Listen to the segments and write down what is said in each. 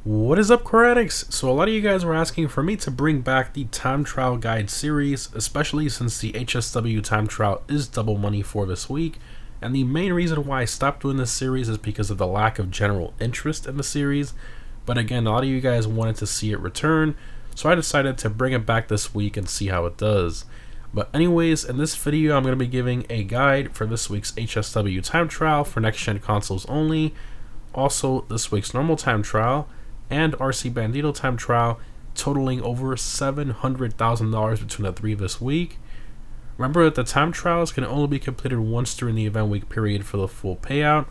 What is up, car addicts? So a lot of you guys were asking for me to bring back the time trial guide series, especially since the HSW time trial is double money for this week. And the main reason why I stopped doing this series is because of the lack of general interest in the series. But again, a lot of you guys wanted to see it return, so I decided to bring it back this week and see how it does. But anyways, in this video I'm going to be giving a guide for this week's HSW time trial for next gen consoles only, also this week's normal time trial, and RC Bandito time trial, totaling over $700,000 between the three this week. Remember that the time trials can only be completed once during the event week period for the full payout,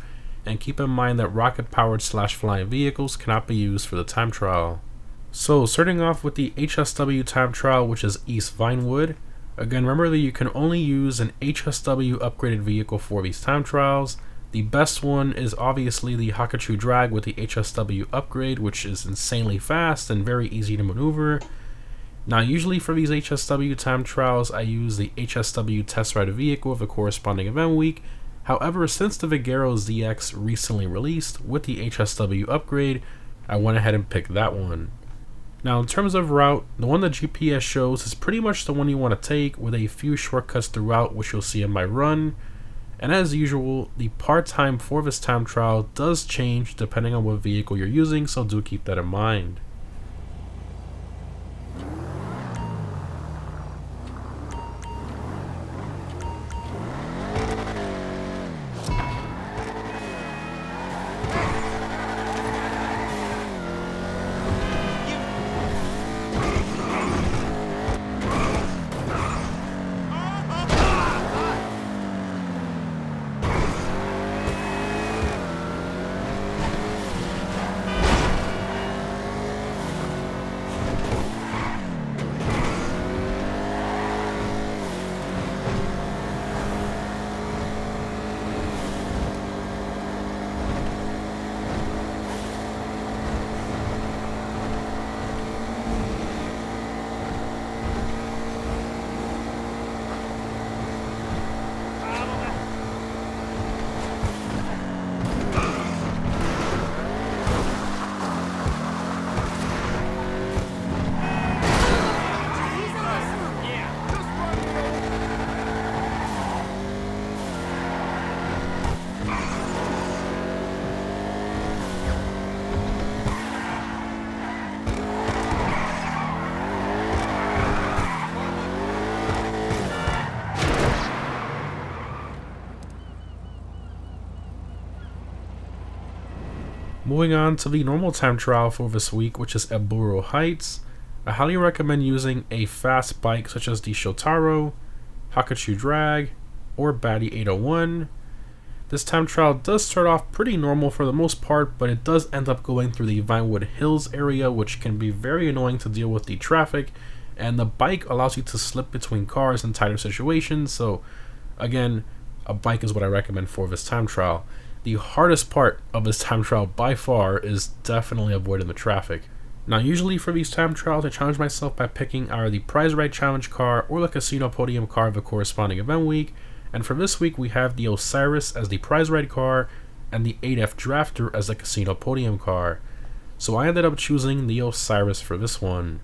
and keep in mind that rocket powered / flying vehicles cannot be used for the time trial. So starting off with the HSW time trial, which is East Vinewood. Again, remember that you can only use an HSW upgraded vehicle for these time trials. The best one is obviously the Hakachu Drag with the HSW upgrade, which is insanely fast and very easy to maneuver. Now usually for these HSW time trials I use the HSW test ride vehicle of the corresponding event week. However, since the Vigero ZX recently released with the HSW upgrade, I went ahead and picked that one. Now in terms of route, the one that GPS shows is pretty much the one you want to take, with a few shortcuts throughout, which you'll see in my run. And as usual, the part time for this time trial does change depending on what vehicle you're using, so do keep that in mind. Moving on to the normal time trial for this week, which is at Burro Heights. I highly recommend using a fast bike such as the Shotaro, Hakachu Drag, or Baddie 801. This time trial does start off pretty normal for the most part, but it does end up going through the Vinewood Hills area, which can be very annoying to deal with the traffic, and the bike allows you to slip between cars in tighter situations, so again, a bike is what I recommend for this time trial. The hardest part of this time trial by far is definitely avoiding the traffic. Now usually for these time trials I challenge myself by picking either the prize ride challenge car or the casino podium car of the corresponding event week, and for this week we have the Osiris as the prize ride car and the 8F Drafter as the casino podium car. So I ended up choosing the Osiris for this one.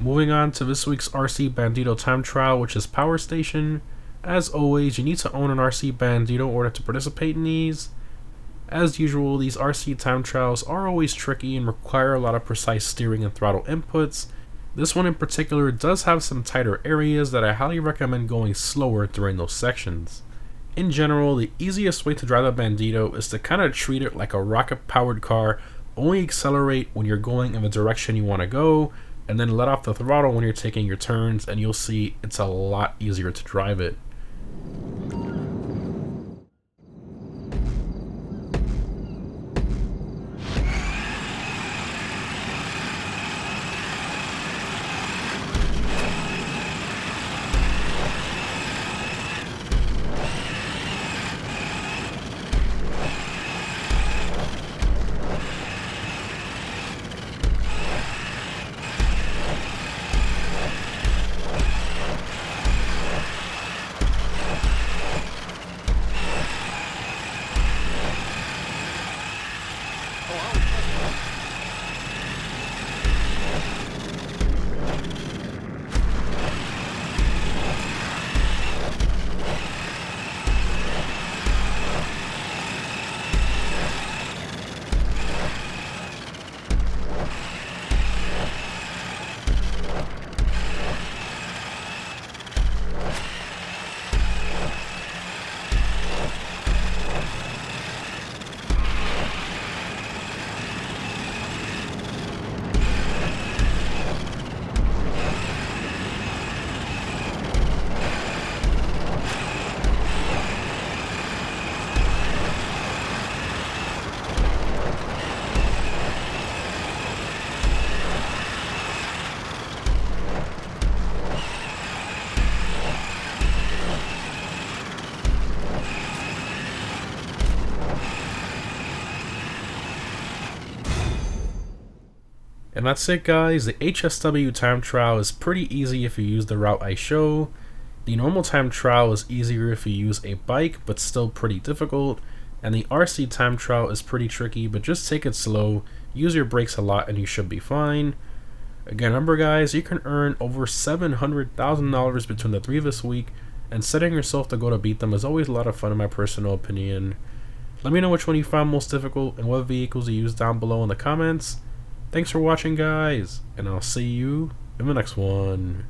moving on to this week's RC Bandito Time Trial, which is Power Station. As always, you need to own an RC Bandito in order to participate in these. As usual, these RC time trials are always tricky and require a lot of precise steering and throttle inputs. This one in particular does have some tighter areas that I highly recommend going slower during those sections. In general, the easiest way to drive a Bandito is to kind of treat it like a rocket-powered car, only accelerate when you're going in the direction you want to go, and then let off the throttle when you're taking your turns, and you'll see it's a lot easier to drive it. And that's it, guys. The HSW time trial is pretty easy if you use the route I show. The normal time trial is easier if you use a bike, but still pretty difficult. And the RC time trial is pretty tricky, but just take it slow, use your brakes a lot, and you should be fine. Again, remember guys, you can earn over $700,000 between the three this week, and setting yourself to go to beat them is always a lot of fun in my personal opinion. Let me know which one you found most difficult and what vehicles you used down below in the comments. Thanks for watching, guys, and I'll see you in the next one.